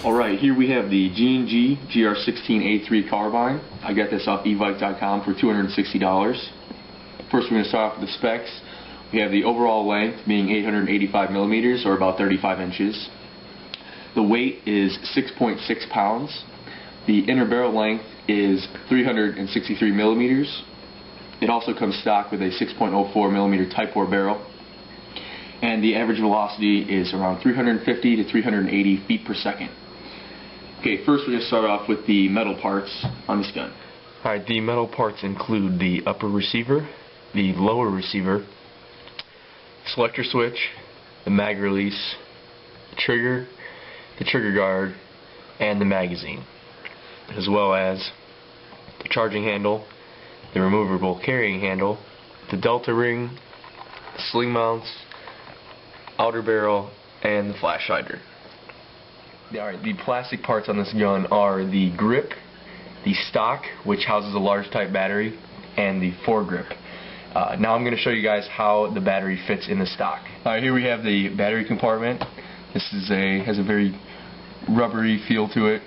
Alright, here we have the G&G GR16A3 Carbine. I got this off evike.com for $260. First we're going to start off with the specs. We have the overall length being 885 millimeters, or about 35 inches. The weight is 6.6 pounds. The inner barrel length is 363 millimeters. It also comes stock with a 6.04 millimeter Type 4 barrel. And the average velocity is around 350 to 380 feet per second. Okay, first we're going to start off with the metal parts on this gun. Alright, the metal parts include the upper receiver, the lower receiver, selector switch, the mag release, the trigger guard, and the magazine, as well as the charging handle, the removable carrying handle, the delta ring, the sling mounts, outer barrel, and the flash hider. Alright, the plastic parts on this gun are the grip, the stock, which houses a large type battery, and the foregrip. Now I'm going to show you guys how the battery fits in the stock. Alright, here we have the battery compartment. This is has a very rubbery feel to it.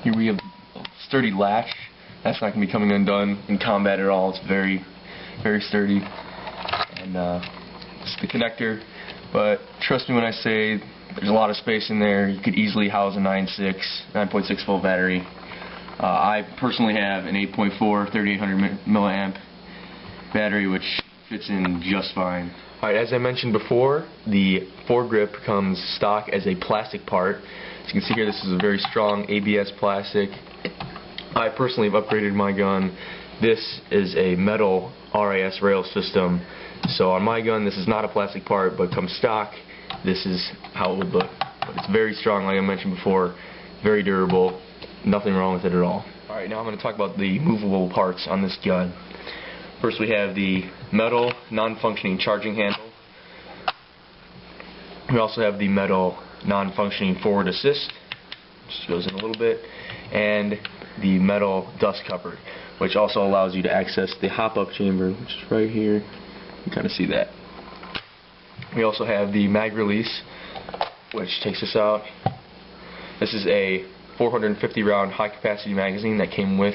Here we have a sturdy latch. That's not going to be coming undone in combat at all. It's very, very sturdy. And it's the connector. But trust me when I say there's a lot of space in there. You could easily house a 9.6 volt battery. I personally have an 8.4 3800 milliamp battery, which fits in just fine. Alright, as I mentioned before, the foregrip comes stock as a plastic part. As you can see here, this is a very strong ABS plastic. I personally have upgraded my gun. This is a metal RIS rail system. So on my gun, this is not a plastic part, but comes stock. This is how it would look. But it's very strong, like I mentioned before, very durable, nothing wrong with it at all. Alright, now I'm going to talk about the movable parts on this gun. First we have the metal non-functioning charging handle. We also have the metal non-functioning forward assist, which goes in a little bit, and the metal dust cover, which also allows you to access the hop-up chamber, which is right here. You can kind of see that. We also have the mag release, which takes this out. This is a 450 round high capacity magazine that came with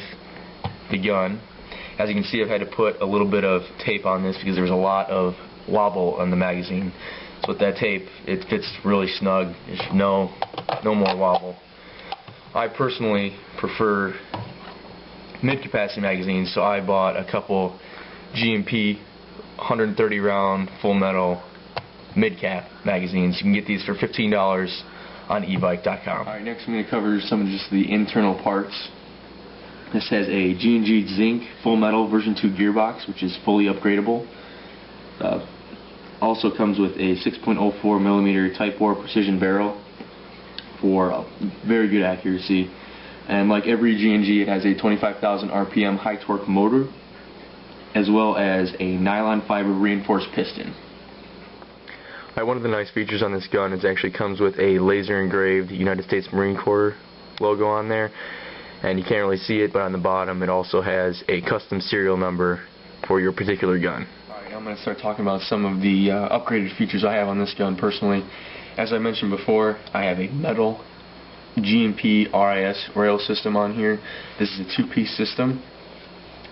the gun. As you can see, I've had to put a little bit of tape on this because there was a lot of wobble on the magazine. So with that tape, it fits really snug. There's no more wobble. I personally prefer mid capacity magazines, so I bought a couple G&P 130 round full metal mid-cap magazines. You can get these for $15 on evike.com. Alright, next I'm going to cover some of just the internal parts. This has a G&G Zinc full metal version 2 gearbox, which is fully upgradable. Also comes with a 6.04 millimeter Type 4 precision barrel for very good accuracy. And like every G&G, it has a 25,000 RPM high torque motor, as well as a nylon fiber reinforced piston. One of the nice features on this gun is it actually comes with a laser engraved United States Marine Corps logo on there, and you can't really see it, but on the bottom it also has a custom serial number for your particular gun. Alright, now I'm going to start talking about some of the upgraded features I have on this gun personally. As I mentioned before, I have a metal G&P RIS rail system on here. This is a two-piece system,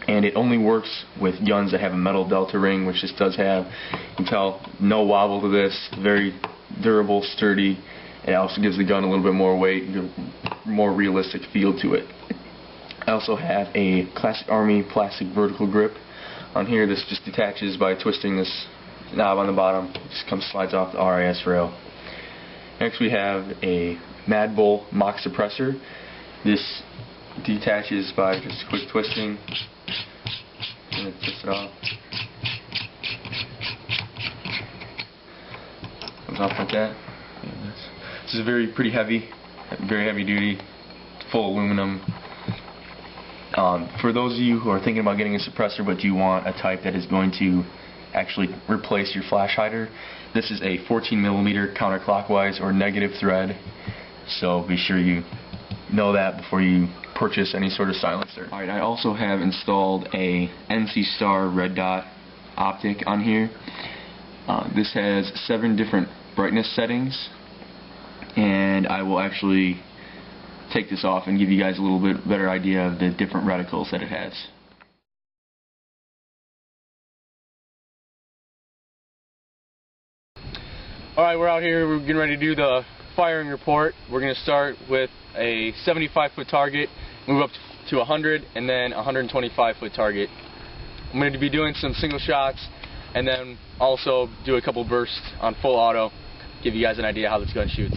and it only works with guns that have a metal delta ring, which this does have. You can tell no wobble to this, very durable, sturdy. It also gives the gun a little bit more weight, more realistic feel to it. I also have a Classic Army plastic vertical grip on here. This just detaches by twisting this knob on the bottom. It just slides off the RIS rail. Next we have a Mad Bull mock suppressor. This detaches by just quick twisting. And twist it off. Comes off like that. This is pretty heavy, very heavy duty, full aluminum. For those of you who are thinking about getting a suppressor but you want a type that is going to actually replace your flash hider, this is a 14mm counterclockwise or negative thread, so be sure you know that before you purchase any sort of silencer. Alright, I also have installed a NC Star red dot optic on here. This has 7 different brightness settings, and I will actually take this off and give you guys a little bit better idea of the different reticles that it has. Alright, we're out here, we're getting ready to do the firing report. We're going to start with a 75-foot target, move up to 100, and then a 125-foot target. I'm going to be doing some single shots, and then also do a couple bursts on full auto, give you guys an idea how this gun shoots.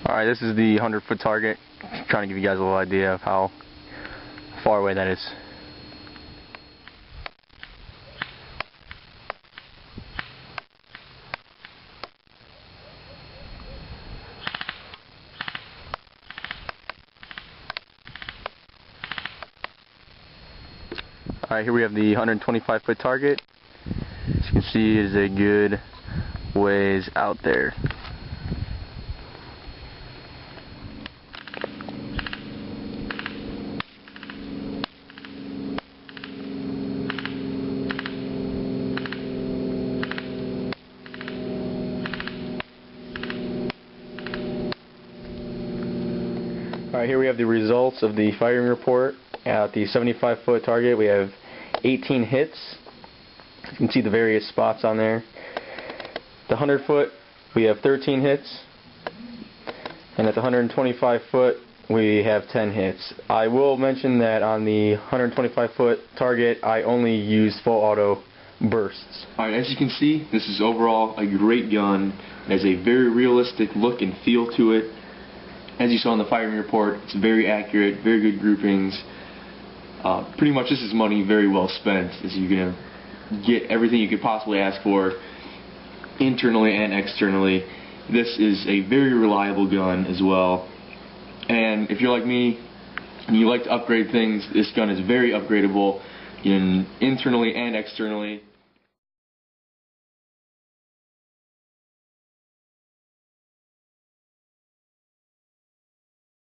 Alright, this is the 100-foot target. Trying to give you guys a little idea of how far away that is. Alright, here we have the 125-foot target. As you can see, it is a good ways out there. Alright, here we have the results of the firing report. At the 75-foot target, we have 18 hits. You can see the various spots on there. The 100-foot, we have 13 hits. And at the 125-foot, we have 10 hits. I will mention that on the 125-foot target, I only use full auto bursts. Alright, as you can see, this is overall a great gun. It has a very realistic look and feel to it. As you saw in the firing report, it's very accurate, very good groupings. Pretty much this is money very well spent, as you're going to get everything you could possibly ask for internally and externally. This is a very reliable gun as well. And if you're like me and you like to upgrade things, this gun is very upgradable internally and externally.